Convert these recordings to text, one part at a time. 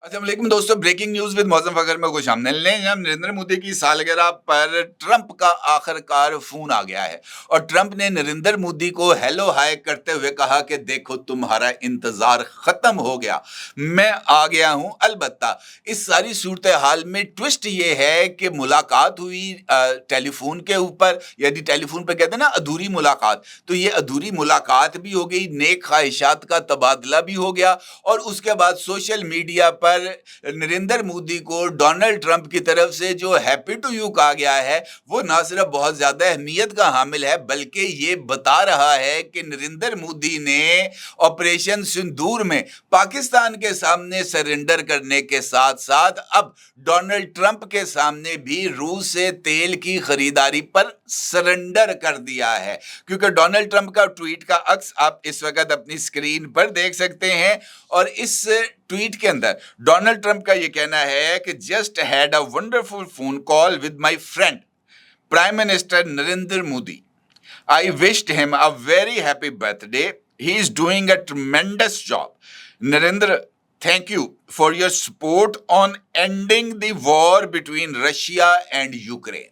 अस्सलाम वालेकुम दोस्तों, ब्रेकिंग न्यूज विद मौसम फखर में खुश आमदीद। हम नरेंद्र मोदी की सालगिरह पर ट्रंप का आखिरकार फोन आ गया है और ट्रंप ने नरेंद्र मोदी को हेलो हाय करते हुए कहा कि देखो तुम्हारा इंतजार खत्म हो गया, मैं आ गया हूं। अलबत्ता इस सारी सूरत हाल में ट्विस्ट ये है कि मुलाकात हुई टेलीफोन के ऊपर, यदि टेलीफोन पर कहते हैं ना अधूरी मुलाकात, तो ये अधूरी मुलाकात भी हो गई, नेक ख्वाहिशात का तबादला भी हो गया और उसके बाद सोशल मीडिया पर नरेंद्र मोदी को डोनाल्ड ट्रंप की तरफ से जो हैप्पी टू यू कहा गया है वो ना सिर्फ बहुत ज्यादा अहमियत का हामिल है बल्कि ये बता रहा है कि नरेंद्र मोदी ने ऑपरेशन सिंदूर में पाकिस्तान के सामने सरेंडर करने के साथ साथ अब डोनाल्ड ट्रंप के सामने भी रूस से तेल की खरीदारी पर सरेंडर कर दिया है। क्योंकि डोनाल्ड ट्रंप का ट्वीट का अक्स आप इस वक्त अपनी स्क्रीन पर देख सकते हैं और इस ट्वीट के अंदर डोनाल्ड ट्रंप का यह कहना है कि just had a wonderful phone call with my friend prime minister Narendra Modi. I wished him a very happy birthday, he is doing a ट्रेमेंडस job. Narendra, thank you for your support on ending the war between Russia and Ukraine.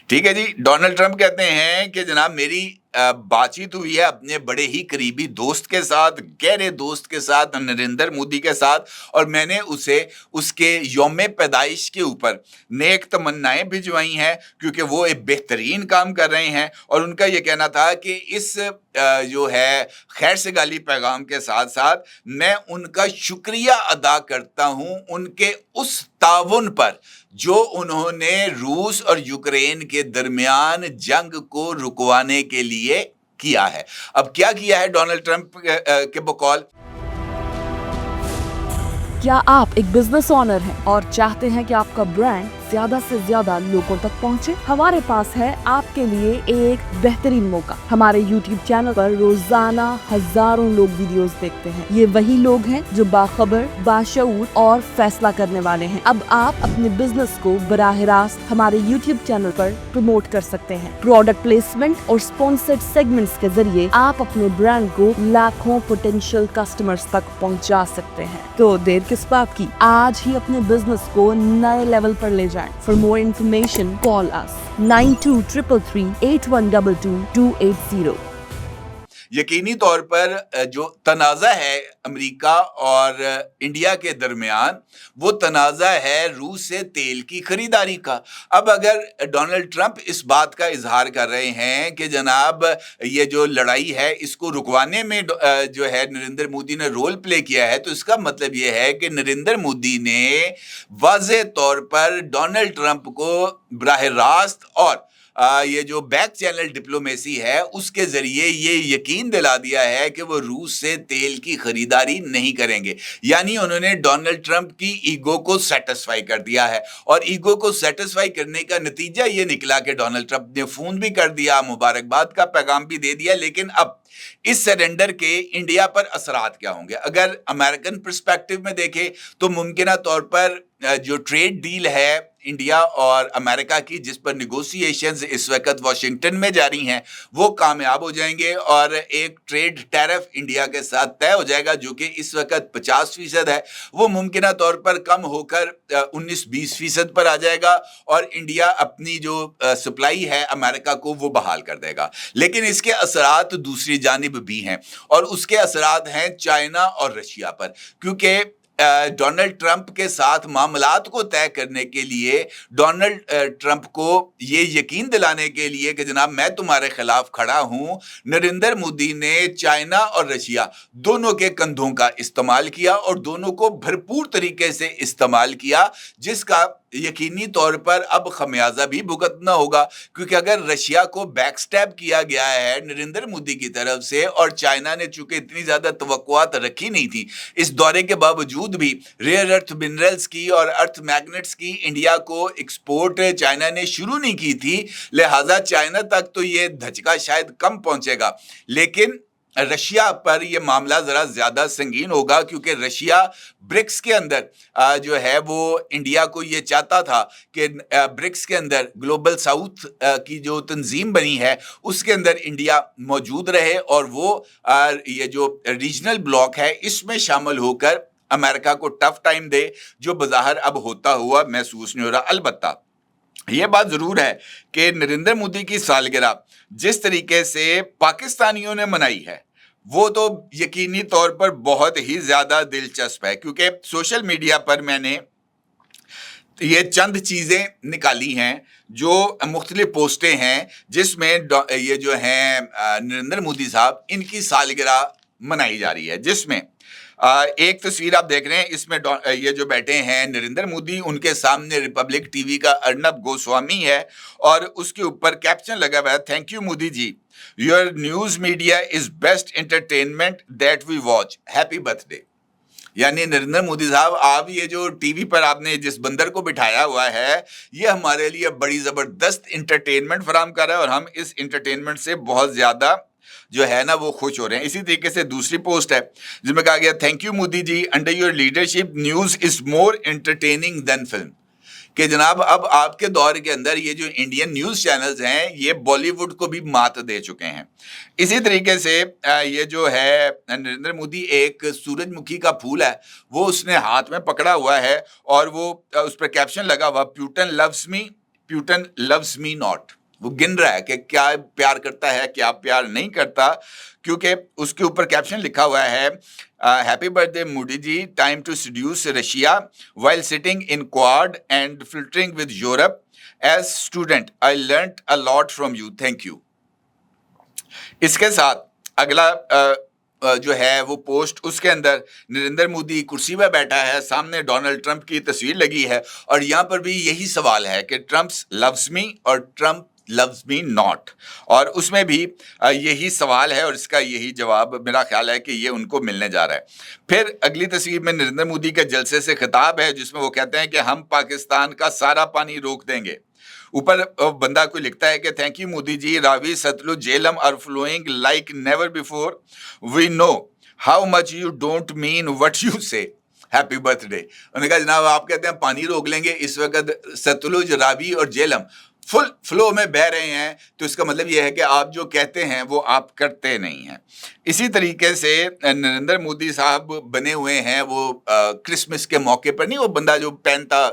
ठीक है जी, Donald Trump कहते हैं कि जनाब मेरी बातचीत हुई है अपने बड़े ही करीबी दोस्त के साथ, गहरे दोस्त के साथ, नरेंद्र मोदी के साथ, और मैंने उसे उसके यौम पैदाइश के ऊपर नेक तमन्नाएं भिजवाई हैं क्योंकि वो एक बेहतरीन काम कर रहे हैं। और उनका ये कहना था कि इस जो है खैर सगाली पैगाम के साथ साथ मैं उनका शुक्रिया अदा करता हूं उनके उस ताउन पर जो उन्होंने रूस और यूक्रेन के दरमियान जंग को रुकवाने के लिए किया है। अब क्या किया है डोनाल्ड ट्रंप के बकौल? क्या आप एक बिजनेस ओनर हैं और चाहते हैं कि आपका ब्रांड ज्यादा से ज्यादा लोगों तक पहुंचे? हमारे पास है आपके लिए एक बेहतरीन मौका। हमारे YouTube चैनल पर रोजाना हजारों लोग वीडियोस देखते हैं। ये वही लोग हैं जो बाखबर, बाशऊर और फैसला करने वाले हैं। अब आप अपने बिजनेस को बराह रास्त हमारे YouTube चैनल पर प्रमोट कर सकते हैं। प्रोडक्ट प्लेसमेंट और स्पॉन्सर्ड सेगमेंट्स के जरिए आप अपने ब्रांड को लाखों पोटेंशियल कस्टमर्स तक पहुंचा सकते हैं। तो देर किस बात की, आज ही अपने बिजनेस को नए लेवल पर ले जाएं। For more information, call us 9233 8122 280। यकीनी तौर पर जो तनाज़ा है अमेरिका और इंडिया के दरमियान, वो तनाज़ा है रूस से तेल की खरीदारी का। अब अगर डोनाल्ड ट्रंप इस बात का इजहार कर रहे हैं कि जनाब ये जो लड़ाई है इसको रुकवाने में जो है नरेंद्र मोदी ने रोल प्ले किया है, तो इसका मतलब ये है कि नरेंद्र मोदी ने वाज़े तौर पर डोनाल्ड ट्रंप को बराह रास्त और ये जो बैक चैनल डिप्लोमेसी है उसके जरिए ये यकीन दिला दिया है कि वो रूस से तेल की खरीदारी नहीं करेंगे। यानी उन्होंने डोनाल्ड ट्रंप की ईगो को सेटिस्फाई कर दिया है और ईगो को सेटिस्फाई करने का नतीजा ये निकला कि डोनाल्ड ट्रंप ने फोन भी कर दिया, मुबारकबाद का पैगाम भी दे दिया। लेकिन अब इस सरेंडर के इंडिया पर असरात क्या होंगे? अगर अमेरिकन पर्सपेक्टिव में देखें तो मुमकिन तौर पर जो ट्रेड डील है इंडिया और अमेरिका की, जिस पर निगोशिएशंस इस वक्त वाशिंगटन में जारी हैं, वो कामयाब हो जाएंगे और एक ट्रेड टैरिफ इंडिया के साथ तय हो जाएगा जो कि इस वक्त 50% है, वो मुमकिन तौर पर कम होकर 19-20% पर आ जाएगा और इंडिया अपनी जो सप्लाई है अमेरिका को वो बहाल कर देगा। लेकिन इसके असरात दूसरी जानिब भी हैं और उसके असरात हैं चाइना और रशिया पर, क्योंकि डोनाल्ड ट्रंप के साथ मामलात को तय करने के लिए, डोनाल्ड ट्रंप को ये यकीन दिलाने के लिए कि जनाब मैं तुम्हारे खिलाफ खड़ा हूं, नरेंद्र मोदी ने चाइना और रशिया दोनों के कंधों का इस्तेमाल किया और दोनों को भरपूर तरीके से इस्तेमाल किया, जिसका यकीनी तौर पर अब खमियाजा भी भुगतना होगा। क्योंकि अगर रशिया को बैकस्टैब किया गया है नरेंद्र मोदी की तरफ से और चाइना ने चूंकि इतनी ज्यादा तवक्कुआत रखी नहीं थी, इस दौरे के बावजूद भी रेयर अर्थ मिनरल्स की और अर्थ मैग्नेट्स की इंडिया को एक्सपोर्ट चाइना ने शुरू नहीं की थी, लिहाजा चाइना तक तो ये धचका शायद कम पहुंचेगा। लेकिन रशिया पर यह मामला जरा ज्यादा संगीन होगा क्योंकि रशिया ब्रिक्स के अंदर जो है वो इंडिया को ये चाहता था कि ब्रिक्स के अंदर ग्लोबल साउथ की जो तंजीम बनी है उसके अंदर इंडिया मौजूद रहे और वो ये जो रीजनल ब्लॉक है इसमें शामिल होकर अमेरिका को टफ टाइम दे, जो बज़ाहिर अब होता हुआ महसूस नहीं हो रहा। अलबत्ता ये बात ज़रूर है कि नरेंद्र मोदी की सालगिरह जिस तरीके से पाकिस्तानियों ने मनाई है, वो तो यकीनी तौर पर बहुत ही ज़्यादा दिलचस्प है, क्योंकि सोशल मीडिया पर मैंने ये चंद चीज़ें निकाली हैं जो मुख्तलिफ पोस्टें हैं जिसमें ये जो हैं नरेंद्र मोदी साहब, इनकी सालगिरह मनाई जा रही है। जिसमें एक तस्वीर आप देख रहे हैं, इसमें ये जो बैठे हैं नरेंद्र मोदी, उनके सामने रिपब्लिक टीवी का अर्नब गोस्वामी है और उसके ऊपर कैप्शन लगा हुआ है, thank you Modi ji, your news media is best entertainment that we watch, happy birthday. यानी नरेंद्र मोदी साहब, आप ये जो टीवी पर आपने जिस बंदर को बिठाया हुआ है, ये हमारे लिए बड़ी ज़बरदस्त इंटरटेनमेंट फराहम कर रहा है और हम इस इंटरटेनमेंट से बहुत ज़्यादा जो है ना वो खुश हो रहे हैं। इसी तरीके से दूसरी पोस्ट है जिसमें कहा गया, thank you Modi ji, under your leadership news is more entertaining than film. कि जनाब अब आपके दौर के अंदर ये जो इंडियन न्यूज़ चैनल्स हैं, ये बॉलीवुड को भी मात दे चुके हैं। इसी तरीके से ये जो है नरेंद्र मोदी, एक सूरजमुखी का फूल है वो उसने हाथ में पकड़ा हुआ है और वो उस पर कैप्शन लगा हुआ, प्यूटन लव्स मी नॉट। वो गिन रहा है कि क्या प्यार करता है, क्या प्यार नहीं करता, क्योंकि उसके ऊपर कैप्शन लिखा हुआ है, happy birthday Modi ji, time to seduce Russia while sitting in Quad and flirting with Europe, as student I learned a lot from you, thank you. इसके साथ अगला जो है वो पोस्ट, उसके अंदर नरेंद्र मोदी कुर्सी पर बैठा है, सामने डोनाल्ड ट्रंप की तस्वीर लगी है और यहाँ पर भी यही सवाल है कि ट्रंप लव्स मी और ट्रंप लव्स मी नॉट, और उसमें भी यही सवाल है और इसका यही जवाब मेरा ख्याल है कि ये उनको मिलने जा रहा है। फिर अगली तस्वीर में नरेंद्र मोदी के जलसे से खिताब है जिसमें वो कहते हैं कि हम पाकिस्तान का सारा पानी रोक देंगे। ऊपर बंदा कोई लिखता है कि thank you Modi ji, Ravi Sutlej Jhelum are flowing like never before, we know how much you don't mean what you say, happy birthday. उन्होंने कहा जनाब आप कहते हैं पानी रोक लेंगे, इस वक्त सतलुज, रावी और झेलम फुल फ्लो में बह रहे हैं, तो इसका मतलब ये है कि आप जो कहते हैं वो आप करते नहीं हैं। इसी तरीके से नरेंद्र मोदी साहब बने हुए हैं वो क्रिसमस के मौके पर, नहीं वो बंदा जो पहनता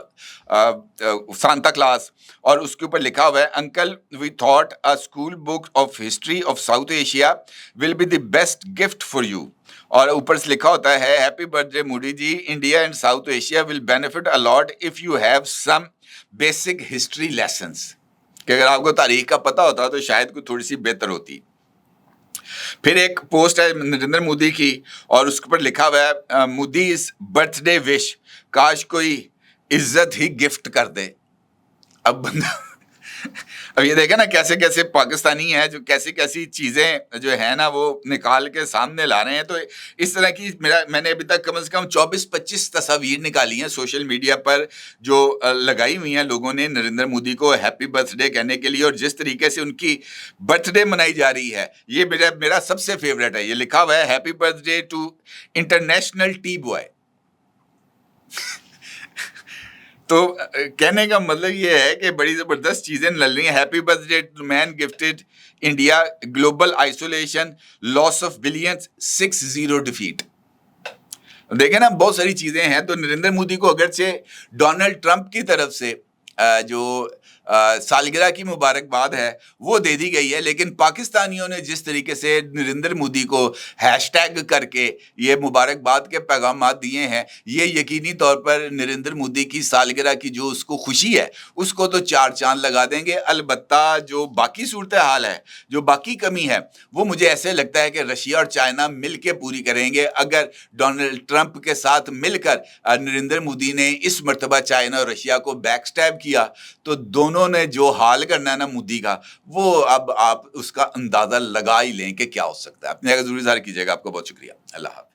सांता क्लास, और उसके ऊपर लिखा हुआ है, uncle we thought a school book of history of South Asia will be the best gift for you, और ऊपर से लिखा होता है, happy birthday Modi ji, India and South Asia will benefit a lot if you have some basic history lessons, कि अगर आपको तारीख का पता होता तो शायद कोई थोड़ी सी बेहतर होती। फिर एक पोस्ट है नरेंद्र मोदी की और उसके ऊपर लिखा हुआ है, मोदी इज बर्थडे विश, काश कोई इज्जत ही गिफ्ट कर दे। अब बंदा अब ये देखे ना कैसे कैसे पाकिस्तानी हैं जो कैसी कैसी चीज़ें जो है ना वो निकाल के सामने ला रहे हैं। तो इस तरह की मैंने अभी तक कम से कम 24-25 तस्वीर निकाली हैं सोशल मीडिया पर जो लगाई हुई हैं लोगों ने नरेंद्र मोदी को हैप्पी बर्थडे कहने के लिए, और जिस तरीके से उनकी बर्थडे मनाई जा रही है ये मेरा सबसे फेवरेट है। ये लिखा हुआ है, happy birthday to international tea boy. तो कहने का मतलब ये है कि बड़ी ज़बरदस्त चीज़ें लग रही हैं। Happy birthday to man gifted India global isolation, loss of billions, 6-0 defeat. देखें ना बहुत सारी चीज़ें हैं। तो नरेंद्र मोदी को अगरचे डोनाल्ड ट्रंप की तरफ से जो सालगिरह की मुबारकबाद है वो दे दी गई है, लेकिन पाकिस्तानियों ने जिस तरीके से नरेंद्र मोदी को हैशटैग करके ये मुबारकबाद के पैगाम दिए हैं, ये यकीनी तौर पर नरेंद्र मोदी की सालगिरह की जो उसको खुशी है उसको तो चार चांद लगा देंगे। अलबत्ता जो बाकी सूरत हाल है, जो बाकी कमी है, वो मुझे ऐसे लगता है कि रशिया और चाइना मिल के पूरी करेंगे। अगर डोनाल्ड ट्रंप के साथ मिलकर नरेंद्र मोदी ने इस मरतबा चाइना और रशिया को बैकस्टैब किया तो दोनों ने जो हाल करना है ना मोदी का, वो अब आप उसका अंदाजा लगा ही लें कि क्या हो सकता है। अपने जरूर इज़हार कीजिएगा। आपको बहुत शुक्रिया। अल्लाह हाफ़िज़।